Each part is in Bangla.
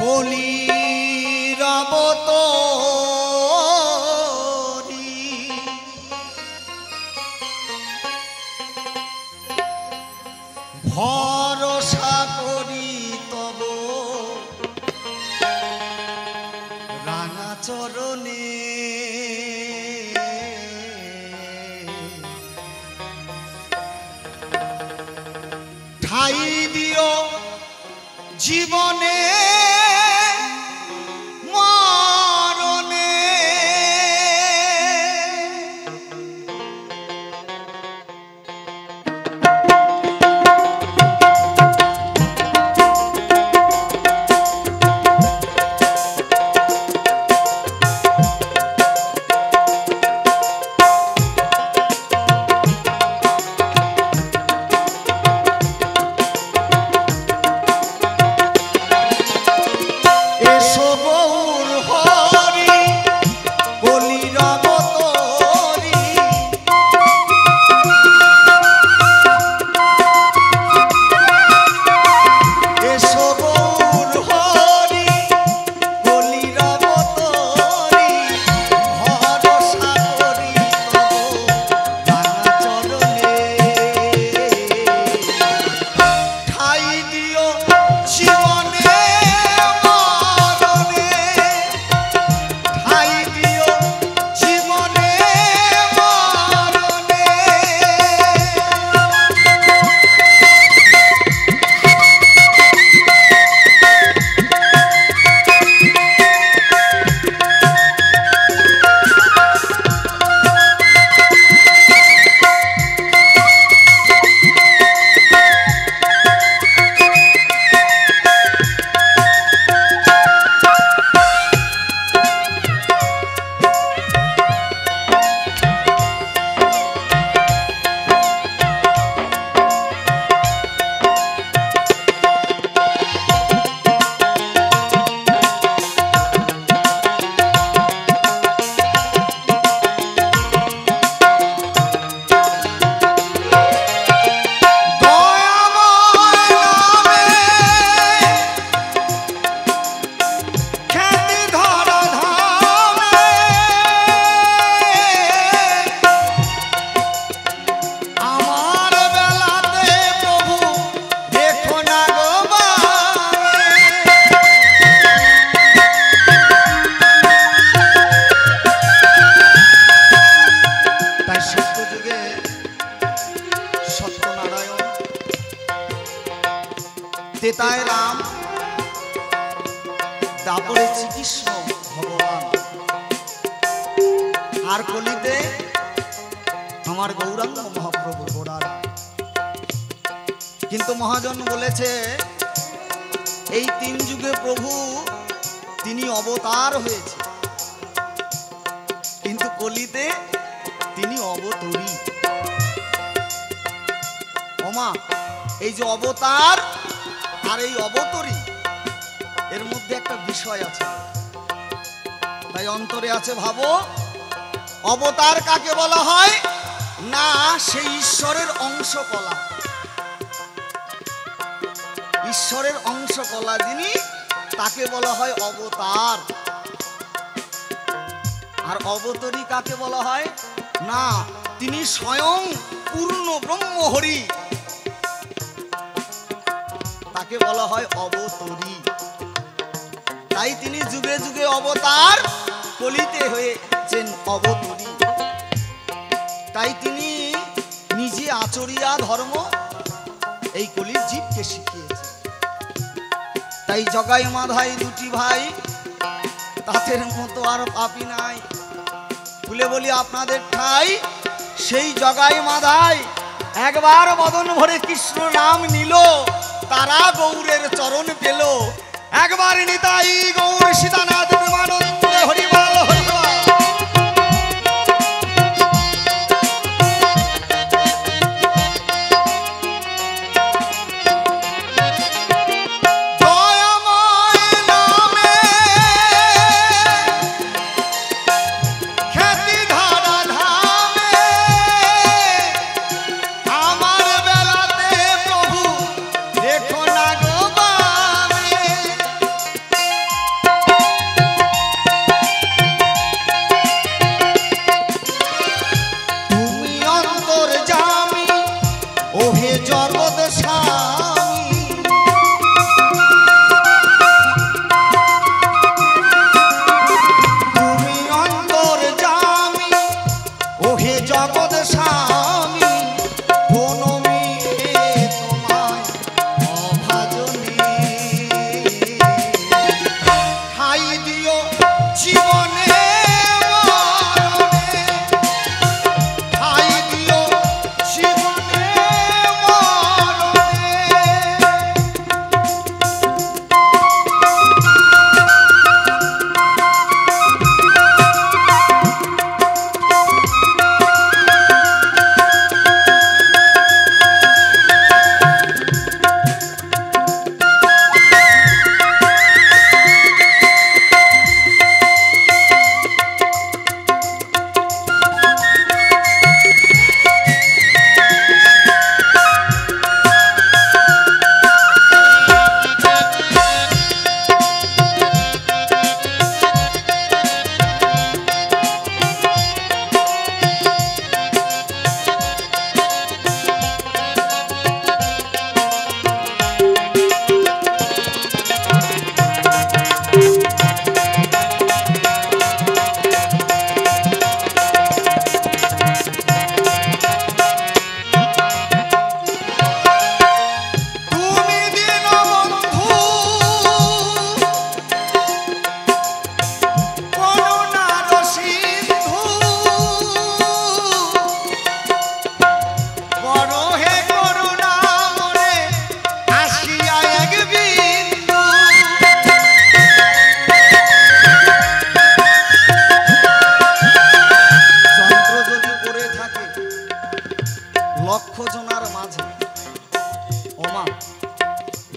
কলির অবতরী ভরসা করি তব রাঙা চরণে ঠাই দিও জীবনে তেতায় রাম দাপরে শ্রীকৃষ্ণ ভগবান আর কলিতে আমার গৌরাঙ্গ মহাপ্রভু গোড়ার। কিন্তু মহাজন বলেছে এই তিন যুগে প্রভু তিনি অবতার হয়েছে, কিন্তু কলিতে তিনি অবতরী। ওমা, এই যে অবতার আর এই অবতরী এর মধ্যে একটা বিষয় আছে, তাই অন্তরে আছে ভাবো। অবতার কাকে বলা হয় না, সেই ঈশ্বরের অংশ কলা, ঈশ্বরের অংশ কলা যিনি, তাকে বলা হয় অবতার। আর অবতরী কাকে বলা হয় না, তিনি স্বয়ং পূর্ণ ব্রহ্ম হরি, তাকে বলা হয় অবতরী। তাই তিনি যুগে যুগে অবতার, কলিতে হয়েছেন অবতরী। তাই তিনি নিজে আচরিয়া ধর্ম এই কলির জীবকে শিখিয়েছে। তাই জগাই মাধাই দুটি ভাই, তাদের মতো আর পাপি নাই। বলে বলি আপনাদের ঠাই সেই জগাই মাধাই একবার বদন ভরে কৃষ্ণ নাম নিল, তারা গৌরের চরণ পেল। একবার নিতাই গৌর সীতানাথ প্রেমানন্দে হরিবল হরিবল। জগৎ স্বামী তুমি অন্তর্যামী ওহে জগৎ স্বামী কোন মিলে তোমায় অভাজনী ঠাই দিও জীবনে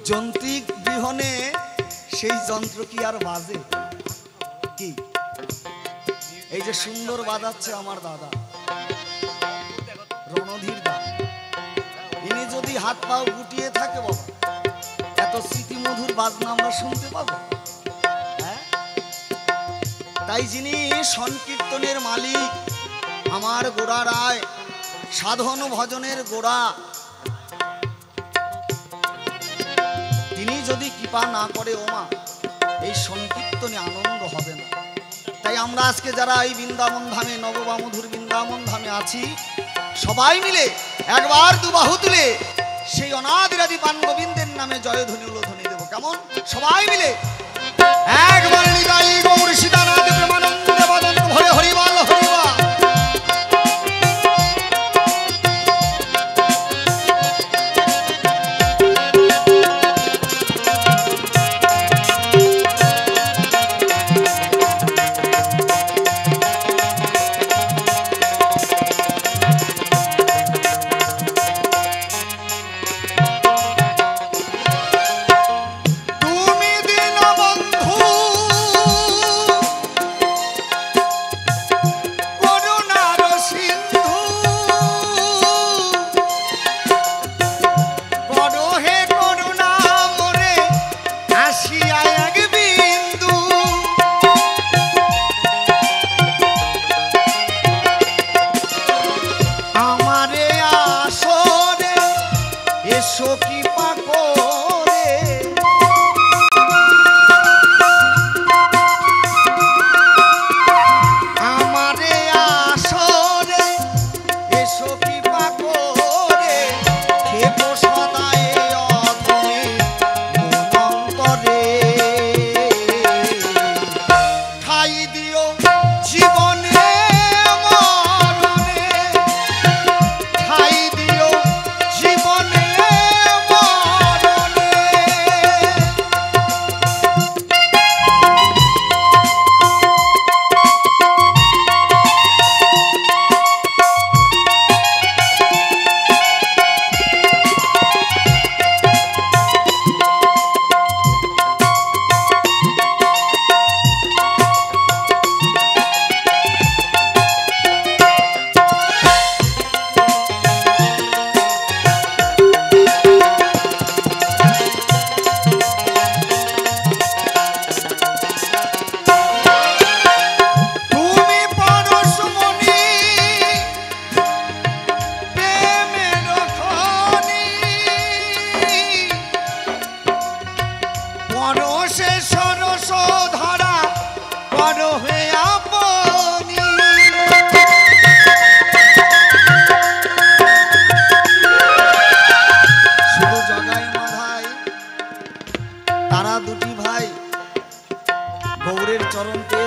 যন্ত্রিক বিহনে সেই যন্ত্র কি আর বাজে কি? এই যে সুন্দর বাজাচ্ছে আমার দাদা রণধীর দা, ইনি যদি হাত পাও গুটিয়ে থাকে বাবা, এত স্মৃতিমধুর বাজনা আমরা শুনতে পাবো? হ্যাঁ, তাই যিনি সংকীর্তনের মালিক আমার গোড়া রায়, সাধন ভজনের গোড়া, তিনি যদি কৃপা না করে ওমা এই সংকীর্তনে আনন্দ হবে না। তাই আমরা আজকে যারা এই বৃন্দাবন ধামে নববামধুর বৃন্দাবন ধামে আছি, সবাই মিলে একবার দুবাহু তুলে সেই অনাদিরাদি পান গোবিন্দের নামে জয়ধ্বনি উলোধ্বনি দেব। কেমন? সবাই মিলে একবার নিতাই গৌর সীতানাথ প্রেমানন্দে বদন ভরে হরিবল হরিবল।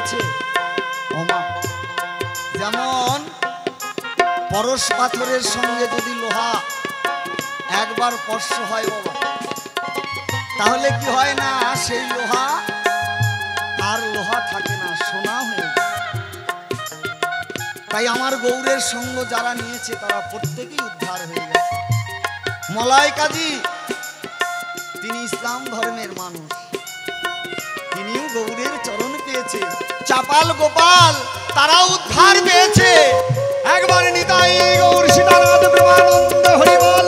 পেয়েছে ওমা। যেমন পরশ পাথরের সঙ্গে যদি লোহা একবার স্পর্শ হয় বাবা, তাহলে কি হয় না, সেই লোহা আর লোহা থাকে না, সোনা হয়ে যায়। তাই আমার গৌরের সঙ্গ যারা নিয়েছে তারা প্রত্যেকেই উদ্ধার হয়ে গেছে। মলয় কাজী তিনি ইসলাম ধর্মের মানুষ, তিনিও গৌরের চরণ পেয়েছে। চাপাল গোপাল তারাও উদ্ধার পেয়েছে। একবার নিতাই গৌর সীতানাথ প্রেমানন্দ হরি বল।